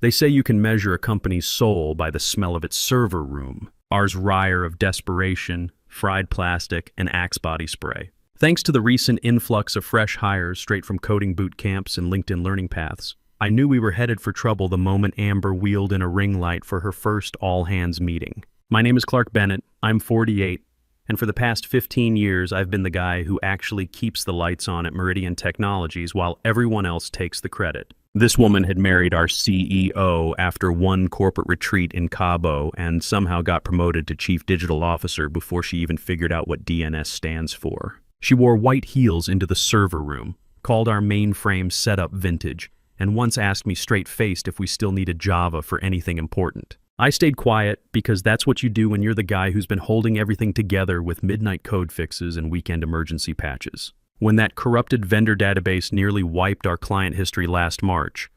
They say you can measure a company's soul by the smell of its server room. Ours reek of desperation, fried plastic, and Axe body spray. Thanks to the recent influx of fresh hires straight from coding boot camps and LinkedIn learning paths, I knew we were headed for trouble the moment Amber wheeled in a ring light for her first all-hands meeting. My name is Clark Bennett, I'm 48, and for the past 15 years I've been the guy who actually keeps the lights on at Meridian Technologies while everyone else takes the credit. This woman had married our CEO after one corporate retreat in Cabo and somehow got promoted to Chief Digital Officer before she even figured out what DNS stands for. She wore white heels into the server room, called our mainframe setup vintage, and once asked me straight-faced if we still needed Java for anything important. I stayed quiet because that's what you do when you're the guy who's been holding everything together with midnight code fixes and weekend emergency patches. When that corrupted vendor database nearly wiped our client history last March,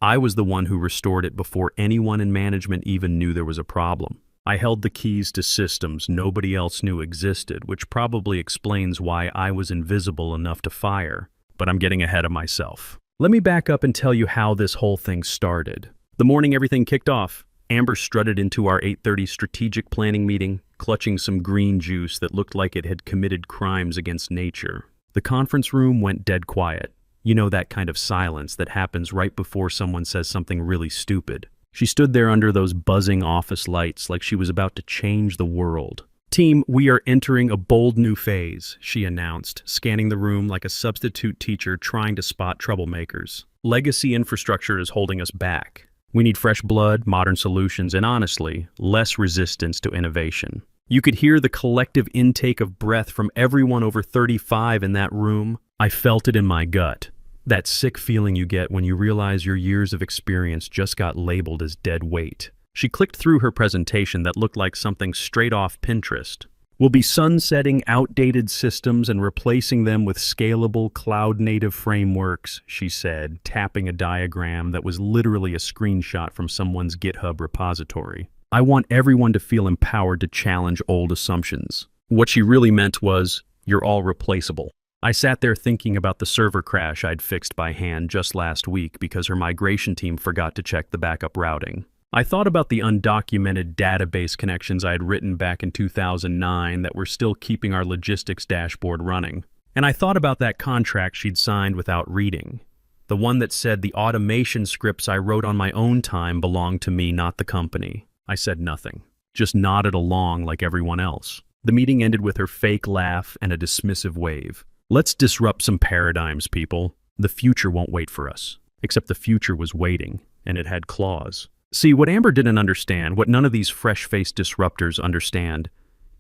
I was the one who restored it before anyone in management even knew there was a problem. I held the keys to systems nobody else knew existed, which probably explains why I was invisible enough to fire. But I'm getting ahead of myself. Let me back up and tell you how this whole thing started. The morning everything kicked off, Amber strutted into our 8:30 strategic planning meeting, clutching some green juice that looked like it had committed crimes against nature. The conference room went dead quiet. You know, that kind of silence that happens right before someone says something really stupid. She stood there under those buzzing office lights like she was about to change the world. "Team, we are entering a bold new phase," she announced, scanning the room like a substitute teacher trying to spot troublemakers. "Legacy infrastructure is holding us back. We need fresh blood, modern solutions, and honestly, less resistance to innovation." You could hear the collective intake of breath from everyone over 35 in that room. I felt it in my gut. That sick feeling you get when you realize your years of experience just got labeled as dead weight. She clicked through her presentation that looked like something straight off Pinterest. "We'll be sunsetting outdated systems and replacing them with scalable cloud-native frameworks," she said, tapping a diagram that was literally a screenshot from someone's GitHub repository. "I want everyone to feel empowered to challenge old assumptions." What she really meant was, "You're all replaceable." I sat there thinking about the server crash I'd fixed by hand just last week because her migration team forgot to check the backup routing. I thought about the undocumented database connections I had written back in 2009 that were still keeping our logistics dashboard running. And I thought about that contract she'd signed without reading. The one that said the automation scripts I wrote on my own time belonged to me, not the company. I said nothing, just nodded along like everyone else. The meeting ended with her fake laugh and a dismissive wave. "Let's disrupt some paradigms, people. The future won't wait for us." Except the future was waiting, and it had claws. See, what Amber didn't understand, what none of these fresh-faced disruptors understand,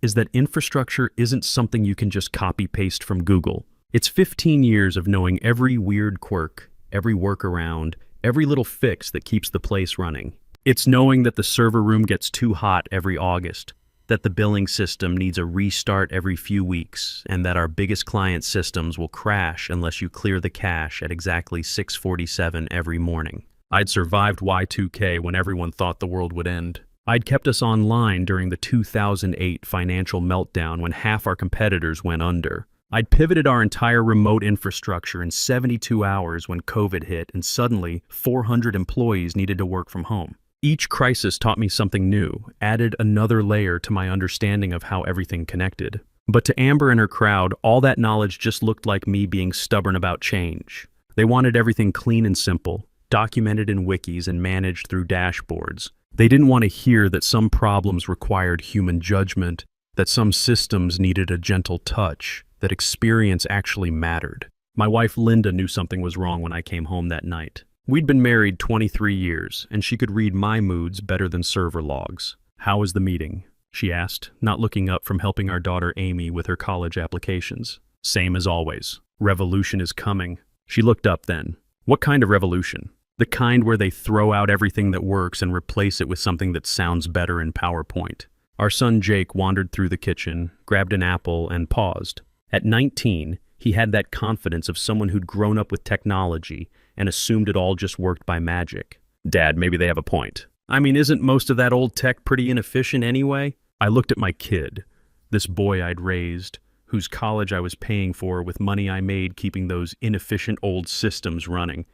is that infrastructure isn't something you can just copy-paste from Google. It's 15 years of knowing every weird quirk, every workaround, every little fix that keeps the place running. It's knowing that the server room gets too hot every August, that the billing system needs a restart every few weeks, and that our biggest client systems will crash unless you clear the cache at exactly 6:47 every morning. I'd survived Y2K when everyone thought the world would end. I'd kept us online during the 2008 financial meltdown when half our competitors went under. I'd pivoted our entire remote infrastructure in 72 hours when COVID hit, and suddenly 400 employees needed to work from home. Each crisis taught me something new, added another layer to my understanding of how everything connected. But to Amber and her crowd, all that knowledge just looked like me being stubborn about change. They wanted everything clean and simple, documented in wikis and managed through dashboards. They didn't want to hear that some problems required human judgment, that some systems needed a gentle touch, that experience actually mattered. My wife Linda knew something was wrong when I came home that night. We'd been married 23 years, and she could read my moods better than server logs. "How was the meeting?" she asked, not looking up from helping our daughter Amy with her college applications. "Same as always. Revolution is coming." She looked up then. "What kind of revolution?" "The kind where they throw out everything that works and replace it with something that sounds better in PowerPoint." Our son Jake wandered through the kitchen, grabbed an apple, and paused. At 19, he had that confidence of someone who'd grown up with technology and assumed it all just worked by magic. "Dad, maybe they have a point. I mean, isn't most of that old tech pretty inefficient anyway?" I looked at my kid, this boy I'd raised, whose college I was paying for with money I made keeping those inefficient old systems running,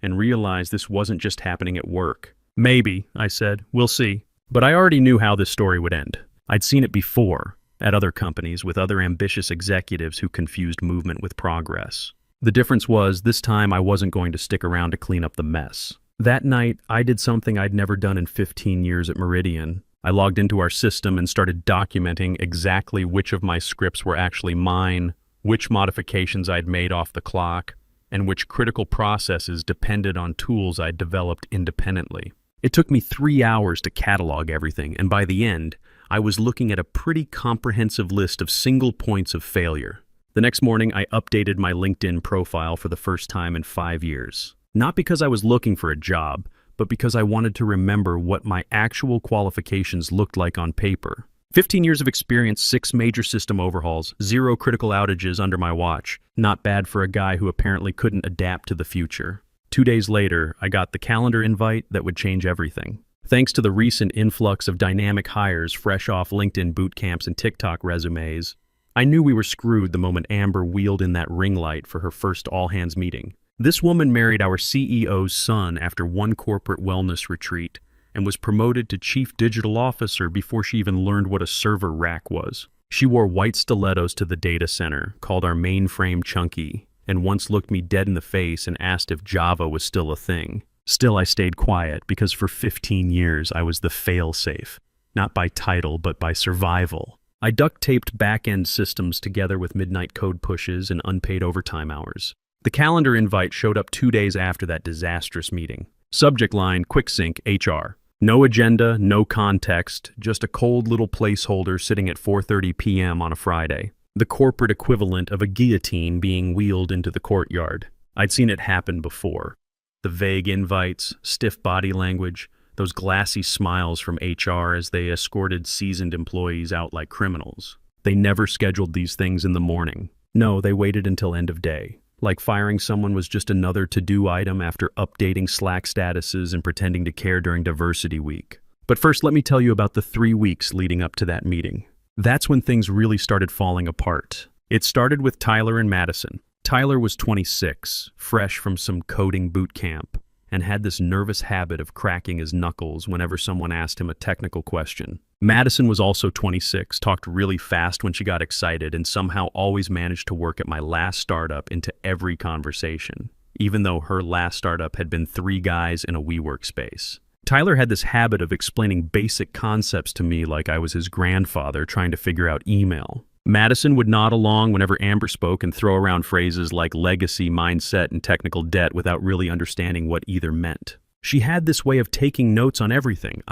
and realized this wasn't just happening at work. Maybe, I said. We'll see. But I already knew how this story would end. I'd seen it before, at other companies with other ambitious executives who confused movement with progress. The difference was, this time I wasn't going to stick around to clean up the mess. That night, I did something I'd never done in 15 years at Meridian. I logged into our system and started documenting exactly which of my scripts were actually mine, which modifications I'd made off the clock, and which critical processes depended on tools I'd developed independently. It took me 3 hours to catalog everything, and by the end, I was looking at a pretty comprehensive list of single points of failure. The next morning, I updated my LinkedIn profile for the first time in 5 years. Not because I was looking for a job, but because I wanted to remember what my actual qualifications looked like on paper. 15 years of experience, 6 major system overhauls, 0 critical outages under my watch. Not bad for a guy who apparently couldn't adapt to the future. 2 days later, I got the calendar invite that would change everything. Thanks to the recent influx of dynamic hires fresh off LinkedIn boot camps and TikTok resumes, I knew we were screwed the moment Amber wheeled in that ring light for her first all-hands meeting. This woman married our CEO's son after one corporate wellness retreat and was promoted to chief digital officer before she even learned what a server rack was. She wore white stilettos to the data center, called our mainframe chunky, and once looked me dead in the face and asked if Java was still a thing. Still, I stayed quiet because for 15 years I was the fail-safe, not by title but by survival. I duct-taped back-end systems together with midnight code pushes and unpaid overtime hours. The calendar invite showed up 2 days after that disastrous meeting. Subject line, quick sync, HR. No agenda, no context, just a cold little placeholder sitting at 4:30 p.m. on a Friday. The corporate equivalent of a guillotine being wheeled into the courtyard. I'd seen it happen before. The vague invites, stiff body language, those glassy smiles from HR as they escorted seasoned employees out like criminals. They never scheduled these things in the morning. No, they waited until end of day. Like firing someone was just another to-do item after updating Slack statuses and pretending to care during Diversity Week. But first, let me tell you about the 3 weeks leading up to that meeting. That's when things really started falling apart. It started with Tyler and Madison. Tyler was 26, fresh from some coding boot camp, and had this nervous habit of cracking his knuckles whenever someone asked him a technical question. Madison was also 26, talked really fast when she got excited, and somehow always managed to work at my last startup into every conversation, even though her last startup had been 3 guys in a WeWork space. Tyler had this habit of explaining basic concepts to me like I was his grandfather trying to figure out email. Madison would nod along whenever Amber spoke and throw around phrases like legacy, mindset, and technical debt without really understanding what either meant. She had this way of taking notes on everything,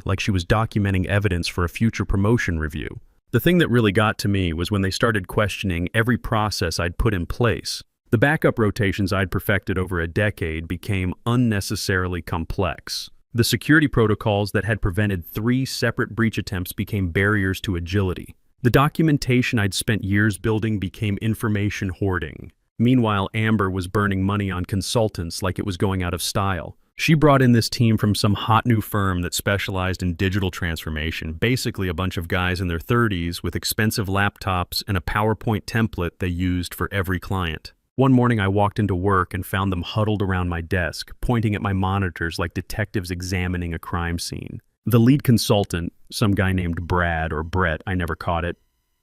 like she was documenting evidence for a future promotion review. The thing that really got to me was when they started questioning every process I'd put in place. The backup rotations I'd perfected over a decade became unnecessarily complex. The security protocols that had prevented 3 separate breach attempts became barriers to agility. The documentation I'd spent years building became information hoarding. Meanwhile, Amber was burning money on consultants like it was going out of style. She brought in this team from some hot new firm that specialized in digital transformation, basically a bunch of guys in their 30s with expensive laptops and a PowerPoint template they used for every client. One morning I walked into work and found them huddled around my desk, pointing at my monitors like detectives examining a crime scene. The lead consultant, some guy named Brad or Brett, I never caught it,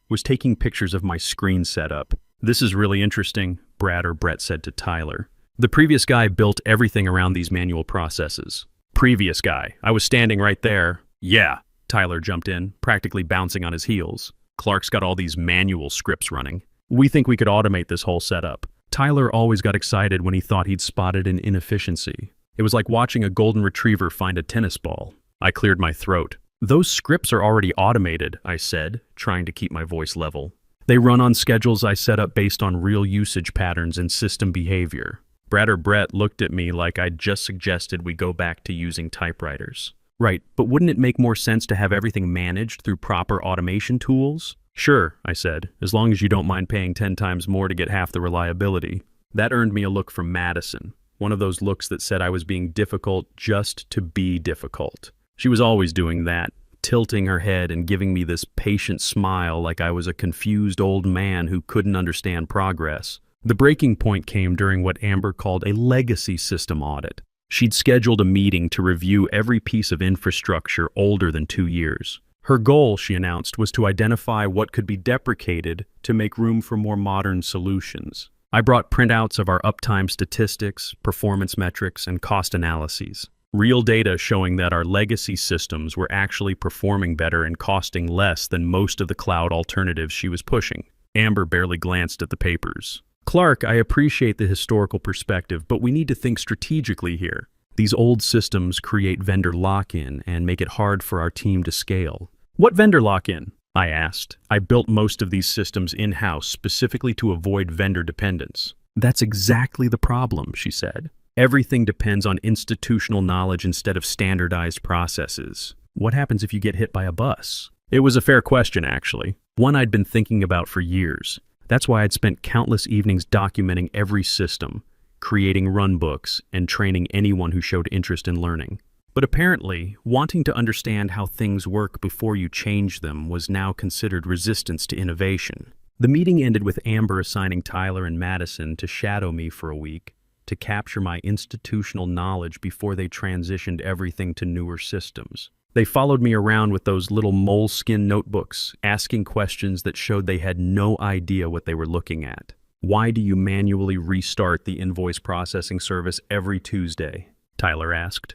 was taking pictures of my screen setup. "This is really interesting," Brad or Brett said to Tyler. The previous guy built everything around these manual processes. Previous guy. I was standing right there. "Yeah," Tyler jumped in, practically bouncing on his heels. "Clark's got all these manual scripts running. We think we could automate this whole setup." Tyler always got excited when he thought he'd spotted an inefficiency. It was like watching a golden retriever find a tennis ball. I cleared my throat. "Those scripts are already automated," I said, trying to keep my voice level. "They run on schedules I set up based on real usage patterns and system behavior." Brad or Brett looked at me like I'd just suggested we go back to using typewriters. "Right, but wouldn't it make more sense to have everything managed through proper automation tools?" "Sure," I said, "as long as you don't mind paying 10 times more to get half the reliability." That earned me a look from Madison, one of those looks that said I was being difficult just to be difficult. She was always doing that, tilting her head and giving me this patient smile like I was a confused old man who couldn't understand progress. The breaking point came during what Amber called a legacy system audit. She'd scheduled a meeting to review every piece of infrastructure older than 2 years. Her goal, she announced, was to identify what could be deprecated to make room for more modern solutions. I brought printouts of our uptime statistics, performance metrics, and cost analyses. Real data showing that our legacy systems were actually performing better and costing less than most of the cloud alternatives she was pushing. Amber barely glanced at the papers. "Clark, I appreciate the historical perspective, but we need to think strategically here. These old systems create vendor lock-in and make it hard for our team to scale." "What vendor lock-in?" I asked. "I built most of these systems in-house specifically to avoid vendor dependence." "That's exactly the problem," she said. "Everything depends on institutional knowledge instead of standardized processes. What happens if you get hit by a bus?" It was a fair question, actually. One I'd been thinking about for years. That's why I'd spent countless evenings documenting every system, creating runbooks, and training anyone who showed interest in learning. But apparently, wanting to understand how things work before you change them was now considered resistance to innovation. The meeting ended with Amber assigning Tyler and Madison to shadow me for a week to capture my institutional knowledge before they transitioned everything to newer systems. They followed me around with those little moleskin notebooks, asking questions that showed they had no idea what they were looking at. "Why do you manually restart the invoice processing service every Tuesday?" Tyler asked.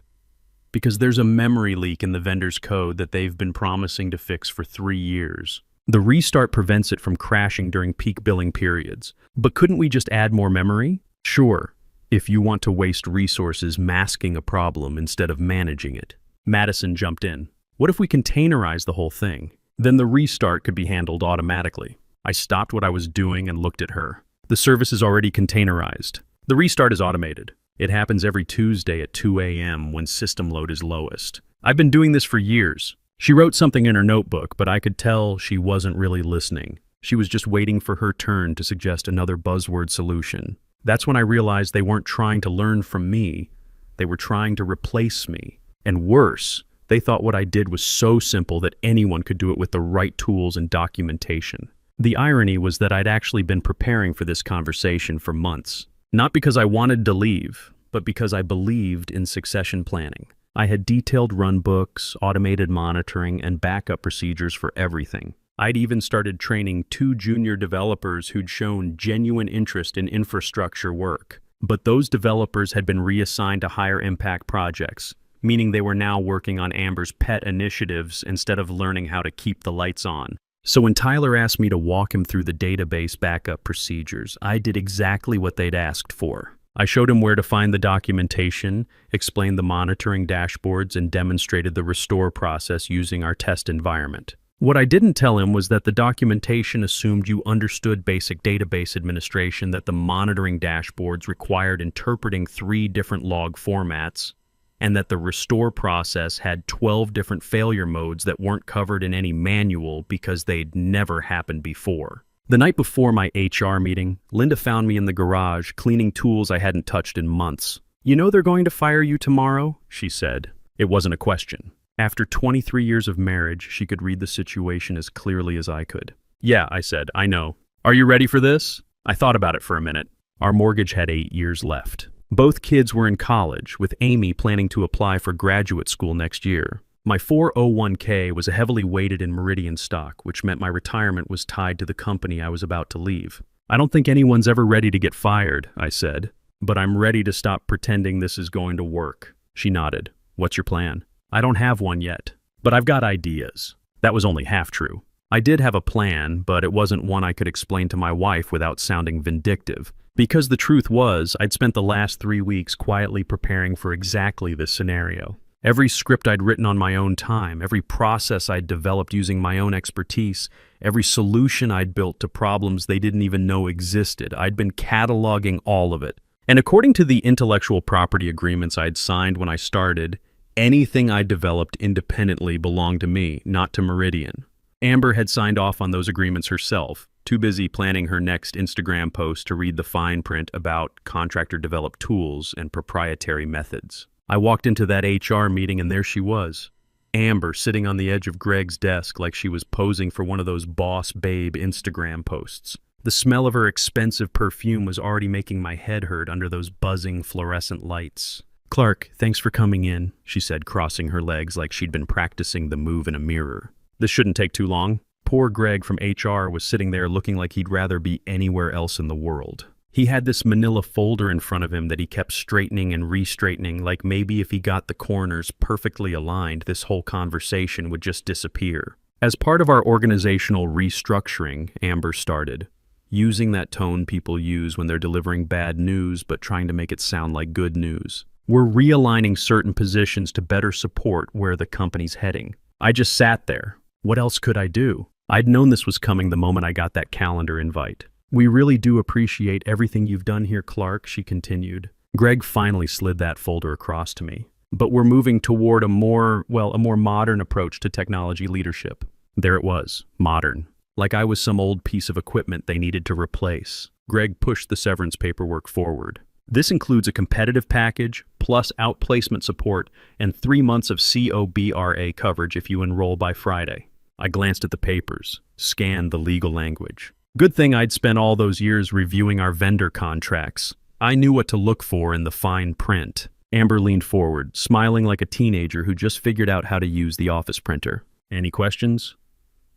"Because there's a memory leak in the vendor's code that they've been promising to fix for 3 years. The restart prevents it from crashing during peak billing periods. But couldn't we just add more memory?" "Sure, if you want to waste resources masking a problem instead of managing it." Madison jumped in. "What if we containerize the whole thing? Then the restart could be handled automatically." I stopped what I was doing and looked at her. "The service is already containerized. The restart is automated. It happens every Tuesday at 2 a.m. when system load is lowest. I've been doing this for years." She wrote something in her notebook, but I could tell she wasn't really listening. She was just waiting for her turn to suggest another buzzword solution. That's when I realized they weren't trying to learn from me. They were trying to replace me. And worse, they thought what I did was so simple that anyone could do it with the right tools and documentation. The irony was that I'd actually been preparing for this conversation for months. Not because I wanted to leave, but because I believed in succession planning. I had detailed runbooks, automated monitoring, and backup procedures for everything. I'd even started training 2 junior developers who'd shown genuine interest in infrastructure work. But those developers had been reassigned to higher impact projects, meaning they were now working on Amber's pet initiatives instead of learning how to keep the lights on. So when Tyler asked me to walk him through the database backup procedures, I did exactly what they'd asked for. I showed him where to find the documentation, explained the monitoring dashboards, and demonstrated the restore process using our test environment. What I didn't tell him was that the documentation assumed you understood basic database administration, that the monitoring dashboards required interpreting 3 different log formats, and that the restore process had 12 different failure modes that weren't covered in any manual because they'd never happened before. The night before my HR meeting, Linda found me in the garage cleaning tools I hadn't touched in months. "You know they're going to fire you tomorrow?" she said. It wasn't a question. After 23 years of marriage, she could read the situation as clearly as I could. "Yeah," I said, "I know. Are you ready for this?" I thought about it for a minute. Our mortgage had 8 years left. Both kids were in college, with Amy planning to apply for graduate school next year. My 401k was heavily weighted in Meridian stock, which meant my retirement was tied to the company I was about to leave. "I don't think anyone's ever ready to get fired," I said, "but I'm ready to stop pretending this is going to work." She nodded. "What's your plan?" "I don't have one yet, but I've got ideas." That was only half true. I did have a plan, but it wasn't one I could explain to my wife without sounding vindictive. Because the truth was, I'd spent the last 3 weeks quietly preparing for exactly this scenario. Every script I'd written on my own time, every process I'd developed using my own expertise, every solution I'd built to problems they didn't even know existed, I'd been cataloging all of it. And according to the intellectual property agreements I'd signed when I started, anything I developed independently belonged to me, not to Meridian. Amber had signed off on those agreements herself, too busy planning her next Instagram post to read the fine print about contractor-developed tools and proprietary methods. I walked into that HR meeting and there she was, Amber, sitting on the edge of Greg's desk like she was posing for one of those boss babe Instagram posts. The smell of her expensive perfume was already making my head hurt under those buzzing fluorescent lights. Clark, thanks for coming in, she said, crossing her legs like she'd been practicing the move in a mirror. This shouldn't take too long. Poor Greg from HR was sitting there looking like he'd rather be anywhere else in the world. He had this manila folder in front of him that he kept straightening and re-straightening, like maybe if he got the corners perfectly aligned, this whole conversation would just disappear. As part of our organizational restructuring, Amber started, using that tone people use when they're delivering bad news but trying to make it sound like good news. We're realigning certain positions to better support where the company's heading. I just sat there. What else could I do? I'd known this was coming the moment I got that calendar invite. We really do appreciate everything you've done here, Clark, she continued. Greg finally slid that folder across to me. But we're moving toward a more modern approach to technology leadership. There it was, modern. Like I was some old piece of equipment they needed to replace. Greg pushed the severance paperwork forward. This includes a competitive package, plus outplacement support, and 3 months of COBRA coverage if you enroll by Friday. I glanced at the papers, scanned the legal language. Good thing I'd spent all those years reviewing our vendor contracts. I knew what to look for in the fine print. Amber leaned forward, smiling like a teenager who just figured out how to use the office printer. Any questions?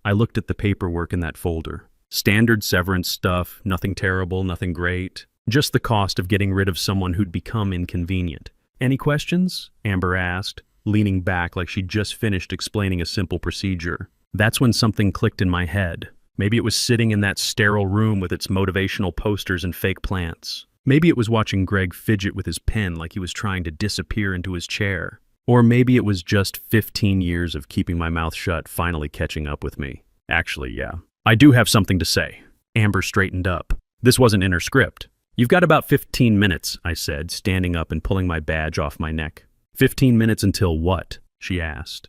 I looked at the paperwork in that folder. Standard severance stuff, nothing terrible, nothing great. Just the cost of getting rid of someone who'd become inconvenient. Any questions? Amber asked, leaning back like she'd just finished explaining a simple procedure. That's when something clicked in my head. Maybe it was sitting in that sterile room with its motivational posters and fake plants. Maybe it was watching Greg fidget with his pen like he was trying to disappear into his chair. Or maybe it was just 15 years of keeping my mouth shut finally catching up with me. Actually, yeah. I do have something to say. Amber straightened up. This wasn't in her script. You've got about 15 minutes, I said, standing up and pulling my badge off my neck. 15 minutes until what? She asked.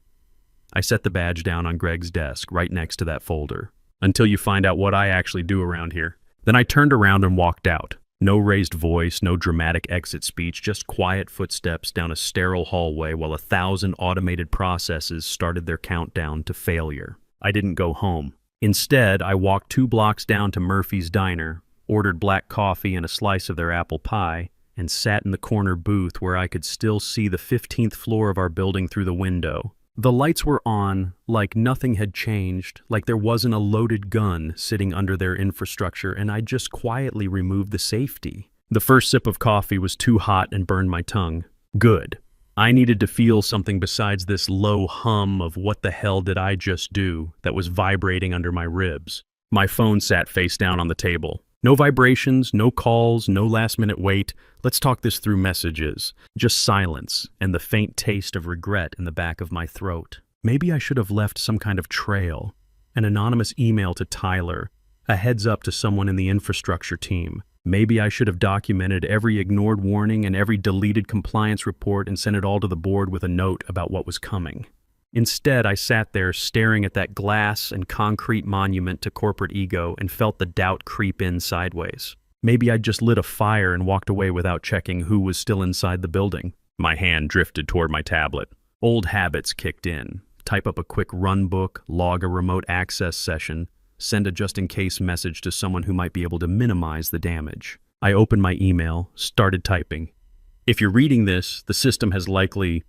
I set the badge down on Greg's desk, right next to that folder. Until you find out what I actually do around here. Then I turned around and walked out. No raised voice, no dramatic exit speech, just quiet footsteps down a sterile hallway while 1,000 automated processes started their countdown to failure. I didn't go home. Instead, I walked 2 blocks down to Murphy's Diner, ordered black coffee and a slice of their apple pie, and sat in the corner booth where I could still see the 15th floor of our building through the window. The lights were on, like nothing had changed, like there wasn't a loaded gun sitting under their infrastructure, and I just quietly removed the safety. The first sip of coffee was too hot and burned my tongue. Good. I needed to feel something besides this low hum of what the hell did I just do that was vibrating under my ribs. My phone sat face down on the table. No vibrations, no calls, no last-minute wait. Let's talk this through messages. Just silence and the faint taste of regret in the back of my throat. Maybe I should have left some kind of trail. An anonymous email to Tyler. A heads up to someone in the infrastructure team. Maybe I should have documented every ignored warning and every deleted compliance report and sent it all to the board with a note about what was coming. Instead, I sat there staring at that glass and concrete monument to corporate ego and felt the doubt creep in sideways. Maybe I'd just lit a fire and walked away without checking who was still inside the building. My hand drifted toward my tablet. Old habits kicked in. Type up a quick run book, log a remote access session, send a just-in-case message to someone who might be able to minimize the damage. I opened my email, started typing. If you're reading this, the system has likely...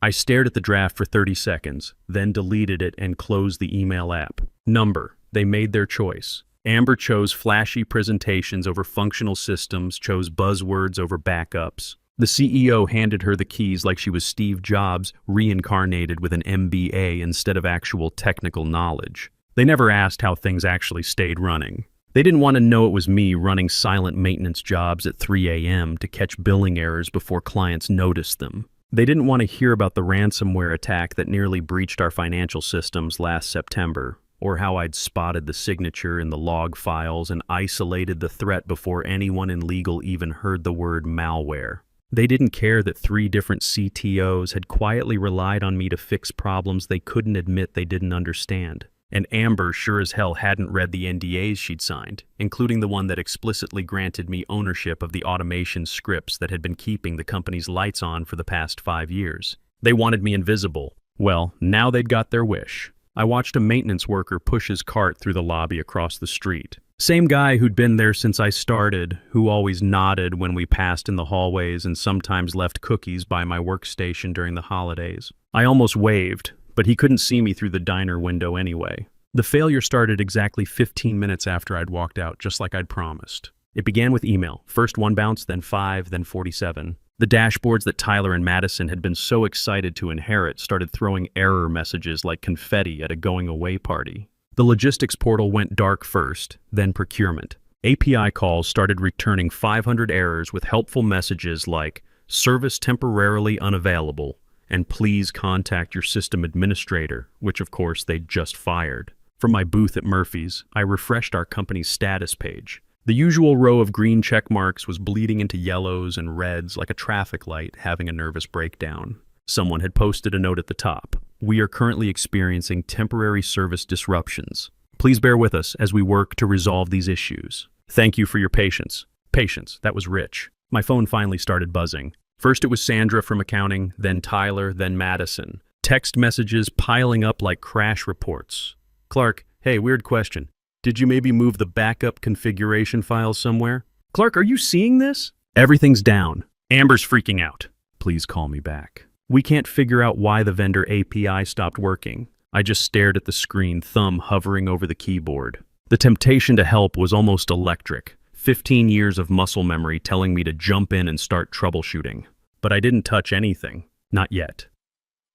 I stared at the draft for 30 seconds, then deleted it and closed the email app. Number. They made their choice. Amber chose flashy presentations over functional systems, chose buzzwords over backups. The CEO handed her the keys like she was Steve Jobs, reincarnated with an MBA instead of actual technical knowledge. They never asked how things actually stayed running. They didn't want to know it was me running silent maintenance jobs at 3 a.m. to catch billing errors before clients noticed them. They didn't want to hear about the ransomware attack that nearly breached our financial systems last September, or how I'd spotted the signature in the log files and isolated the threat before anyone in legal even heard the word malware. They didn't care that 3 different CTOs had quietly relied on me to fix problems they couldn't admit they didn't understand. And Amber sure as hell hadn't read the NDAs she'd signed, including the one that explicitly granted me ownership of the automation scripts that had been keeping the company's lights on for the past 5 years. They wanted me invisible. Well, now they'd got their wish. I watched a maintenance worker push his cart through the lobby across the street. Same guy who'd been there since I started, who always nodded when we passed in the hallways and sometimes left cookies by my workstation during the holidays. I almost waved, but he couldn't see me through the diner window anyway. The failure started exactly 15 minutes after I'd walked out, just like I'd promised. It began with email. First one bounce, then 5, then 47. The dashboards that Tyler and Madison had been so excited to inherit started throwing error messages like confetti at a going-away party. The logistics portal went dark first, then procurement. API calls started returning 500 errors with helpful messages like, "Service temporarily unavailable," and "Please contact your system administrator," which of course they'd just fired. From my booth at Murphy's, I refreshed our company's status page. The usual row of green check marks was bleeding into yellows and reds like a traffic light having a nervous breakdown. Someone had posted a note at the top. "We are currently experiencing temporary service disruptions. Please bear with us as we work to resolve these issues. Thank you for your patience." Patience, that was rich. My phone finally started buzzing. First it was Sandra from accounting, then Tyler, then Madison. Text messages piling up like crash reports. "Clark, hey, weird question. Did you maybe move the backup configuration files somewhere? Clark, are you seeing this? Everything's down. Amber's freaking out. Please call me back. We can't figure out why the vendor API stopped working." I just stared at the screen, thumb hovering over the keyboard. The temptation to help was almost electric. 15 years of muscle memory telling me to jump in and start troubleshooting. But I didn't touch anything. Not yet.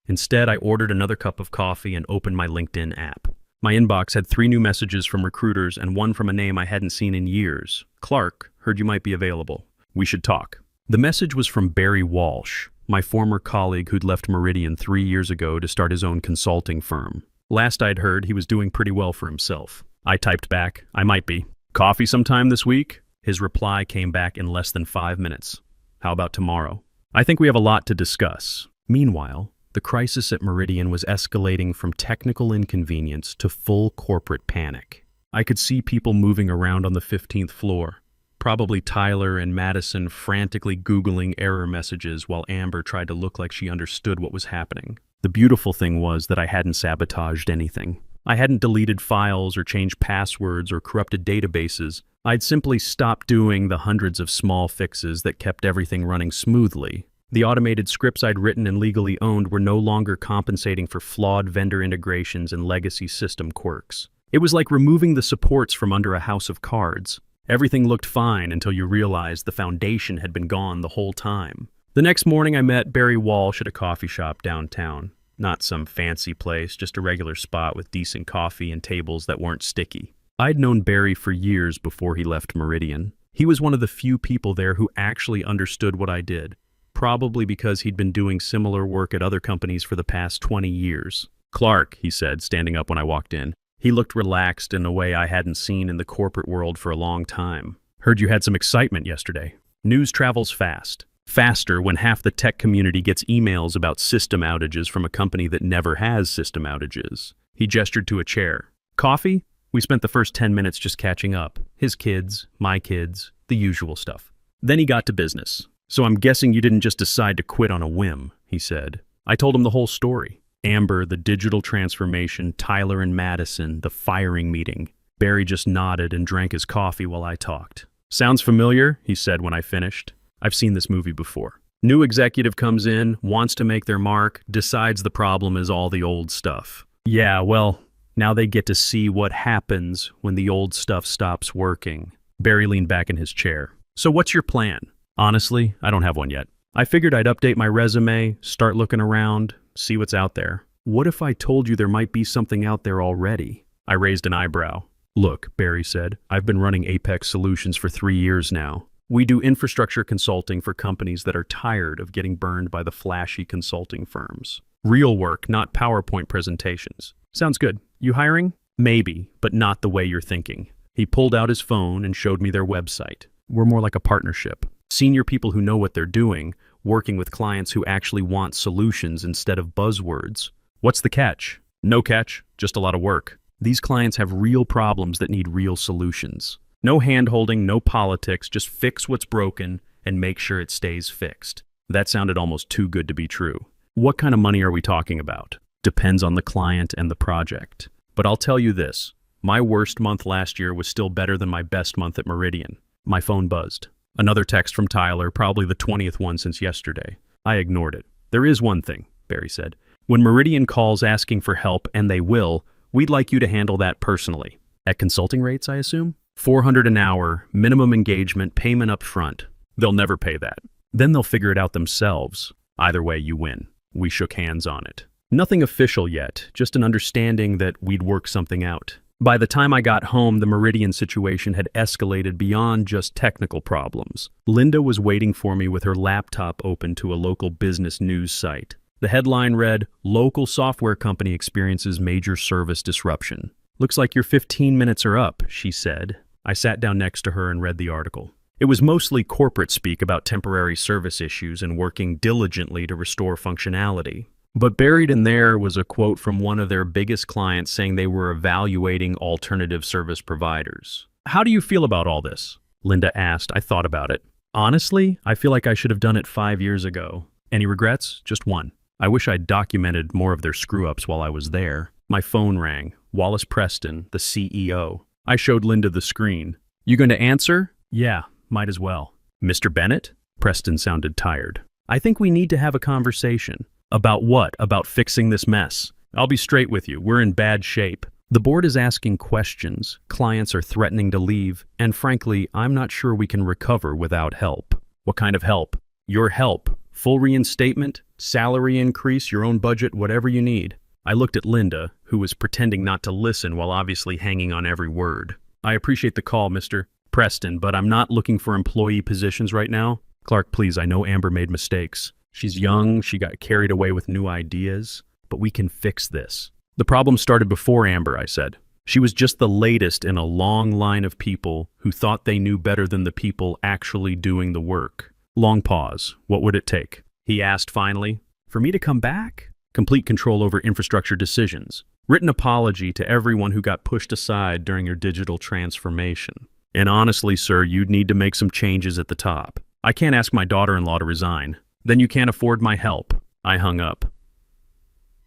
Instead, I ordered another cup of coffee and opened my LinkedIn app. My inbox had 3 new messages from recruiters and one from a name I hadn't seen in years. "Clark, heard you might be available. We should talk." The message was from Barry Walsh, my former colleague who'd left Meridian 3 years ago to start his own consulting firm. Last I'd heard, he was doing pretty well for himself. I typed back, "I might be. Coffee sometime this week?" His reply came back in less than 5 minutes. "How about tomorrow? I think we have a lot to discuss." Meanwhile, the crisis at Meridian was escalating from technical inconvenience to full corporate panic. I could see people moving around on the 15th floor. Probably Tyler and Madison frantically Googling error messages while Amber tried to look like she understood what was happening. The beautiful thing was that I hadn't sabotaged anything. I hadn't deleted files or changed passwords or corrupted databases. I'd simply stopped doing the hundreds of small fixes that kept everything running smoothly. The automated scripts I'd written and legally owned were no longer compensating for flawed vendor integrations and legacy system quirks. It was like removing the supports from under a house of cards. Everything looked fine until you realized the foundation had been gone the whole time. The next morning I met Barry Walsh at a coffee shop downtown. Not some fancy place, just a regular spot with decent coffee and tables that weren't sticky. I'd known Barry for years before he left Meridian. He was one of the few people there who actually understood what I did, probably because he'd been doing similar work at other companies for the past 20 years. "Clark," he said, standing up when I walked in. He looked relaxed in a way I hadn't seen in the corporate world for a long time. "Heard you had some excitement yesterday." News travels fast. Faster when half the tech community gets emails about system outages from a company that never has system outages. He gestured to a chair. "Coffee?" We spent the first 10 minutes just catching up. His kids, my kids, the usual stuff. Then he got to business. "So I'm guessing you didn't just decide to quit on a whim," he said. I told him the whole story. Amber, the digital transformation, Tyler and Madison, the firing meeting. Barry just nodded and drank his coffee while I talked. "Sounds familiar," he said when I finished. "I've seen this movie before. New executive comes in, wants to make their mark, decides the problem is all the old stuff. Yeah, well, now they get to see what happens when the old stuff stops working." Barry leaned back in his chair. "So what's your plan?" "Honestly, I don't have one yet. I figured I'd update my resume, start looking around, see what's out there." "What if I told you there might be something out there already?" I raised an eyebrow. "Look," Barry said, "I've been running Apex Solutions for 3 years now. We do infrastructure consulting for companies that are tired of getting burned by the flashy consulting firms. Real work, not PowerPoint presentations. Sounds good. You hiring?" "Maybe, but not the way you're thinking." He pulled out his phone and showed me their website. "We're more like a partnership. Senior people who know what they're doing, working with clients who actually want solutions instead of buzzwords." "What's the catch?" "No catch, just a lot of work. These clients have real problems that need real solutions. No hand-holding, no politics, just fix what's broken and make sure it stays fixed." That sounded almost too good to be true. "What kind of money are we talking about?" "Depends on the client and the project. But I'll tell you this, My worst month last year was still better than my best month at Meridian. My phone buzzed. Another text from Tyler, probably the 20th one since yesterday. I ignored it. There is one thing, Barry said. When Meridian calls asking for help, and they will, we'd like you to handle that personally. At consulting rates, I assume? $400 an hour, minimum engagement, payment up front. They'll never pay that. Then they'll figure it out themselves. Either way, you win. We shook hands on it. Nothing official yet, just an understanding that we'd work something out. By the time I got home, the Meridian situation had escalated beyond just technical problems. Linda was waiting for me with her laptop open to a local business news site. The headline read, "Local software company experiences major service disruption." "Looks like your 15 minutes are up," she said. I sat down next to her and read the article. It was mostly corporate speak about temporary service issues and working diligently to restore functionality. But buried in there was a quote from one of their biggest clients saying they were evaluating alternative service providers. "How do you feel about all this?" Linda asked. I thought about it. "Honestly, I feel like I should have done it 5 years ago." "Any regrets?" "Just one. I wish I'd documented more of their screw-ups while I was there." My phone rang. Wallace Preston, the CEO. I showed Linda the screen. "You going to answer?" "Yeah, might as well." "Mr. Bennett?" Preston sounded tired. "I think we need to have a conversation." "About what? About fixing this mess?" "I'll be straight with you. We're in bad shape. The board is asking questions, clients are threatening to leave, and frankly, I'm not sure we can recover without help." "What kind of help?" "Your help. Full reinstatement, salary increase, your own budget, whatever you need." I looked at Linda, who was pretending not to listen while obviously hanging on every word. "I appreciate the call, Mr. Preston, but I'm not looking for employee positions right now." "Clark, please, I know Amber made mistakes. She's young, she got carried away with new ideas, but we can fix this." "The problem started before Amber," I said. "She was just the latest in a long line of people who thought they knew better than the people actually doing the work." Long pause. "What would it take?" he asked finally. "For me to come back?" "Complete control over infrastructure decisions. Written apology to everyone who got pushed aside during your digital transformation. And honestly, sir, you'd need to make some changes at the top. I can't ask my daughter-in-law to resign. Then you can't afford my help." I hung up.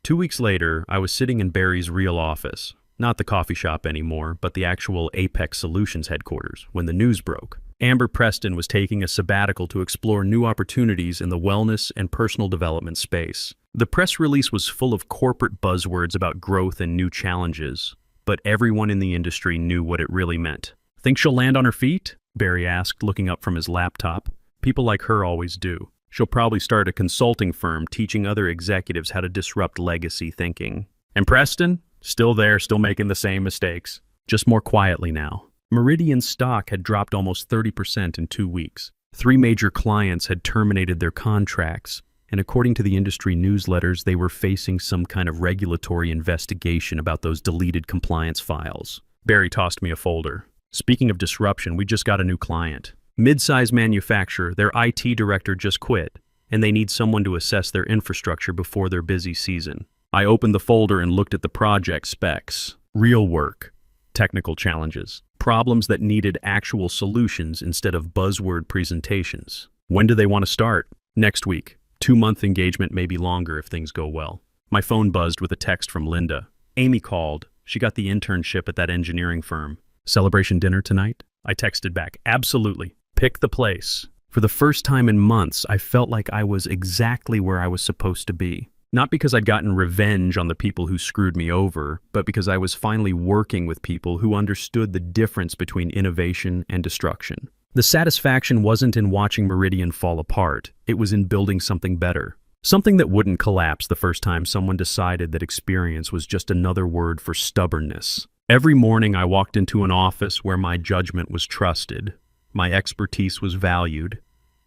2 weeks later, I was sitting in Barry's real office. Not the coffee shop anymore, but the actual Apex Solutions headquarters, when the news broke. Amber Preston was taking a sabbatical to explore new opportunities in the wellness and personal development space. The press release was full of corporate buzzwords about growth and new challenges, but everyone in the industry knew what it really meant. "Think she'll land on her feet?" Barry asked, looking up from his laptop. "People like her always do. She'll probably start a consulting firm teaching other executives how to disrupt legacy thinking." "And Preston? Still there, still making the same mistakes. Just more quietly now." Meridian stock had dropped almost 30% in 2 weeks. 3 major clients had terminated their contracts, and according to the industry newsletters, they were facing some kind of regulatory investigation about those deleted compliance files. Barry tossed me a folder. "Speaking of disruption, we just got a new client. Mid-size manufacturer, their IT director just quit, and they need someone to assess their infrastructure before their busy season." I opened the folder and looked at the project specs. Real work. Technical challenges. Problems that needed actual solutions instead of buzzword presentations. "When do they want to start?" "Next week. 2-month engagement, maybe longer if things go well." My phone buzzed with a text from Linda. "Amy called. She got the internship at that engineering firm." "Celebration dinner tonight?" I texted back. "Absolutely. Pick the place." For the first time in months, I felt like I was exactly where I was supposed to be. Not because I'd gotten revenge on the people who screwed me over, but because I was finally working with people who understood the difference between innovation and destruction. The satisfaction wasn't in watching Meridian fall apart, it was in building something better. Something that wouldn't collapse the first time someone decided that experience was just another word for stubbornness. Every morning I walked into an office where my judgment was trusted, my expertise was valued,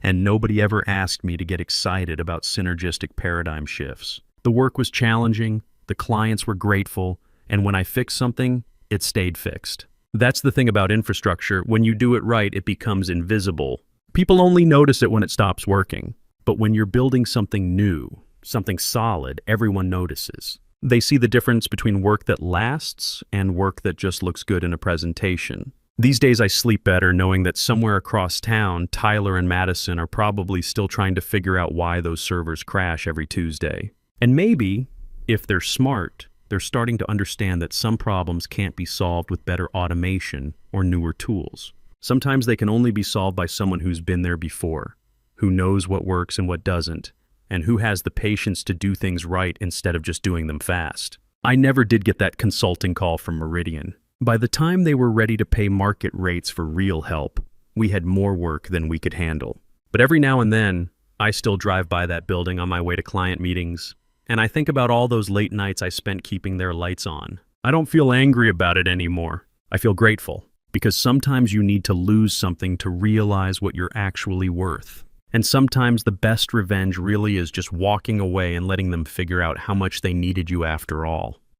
and nobody ever asked me to get excited about synergistic paradigm shifts. The work was challenging, the clients were grateful, and when I fixed something, it stayed fixed. That's the thing about infrastructure. When you do it right, it becomes invisible. People only notice it when it stops working. But when you're building something new, something solid, everyone notices. They see the difference between work that lasts and work that just looks good in a presentation. These days I sleep better knowing that somewhere across town, Tyler and Madison are probably still trying to figure out why those servers crash every Tuesday. And maybe, if they're smart, They're starting to understand that some problems can't be solved with better automation or newer tools. Sometimes they can only be solved by someone who's been there before, who knows what works and what doesn't, and who has the patience to do things right instead of just doing them fast. I never did get that consulting call from Meridian. By the time they were ready to pay market rates for real help, we had more work than we could handle. But every now and then, I still drive by that building on my way to client meetings, and I think about all those late nights I spent keeping their lights on. I don't feel angry about it anymore. I feel grateful, because sometimes you need to lose something to realize what you're actually worth. And sometimes the best revenge really is just walking away and letting them figure out how much they needed you after all.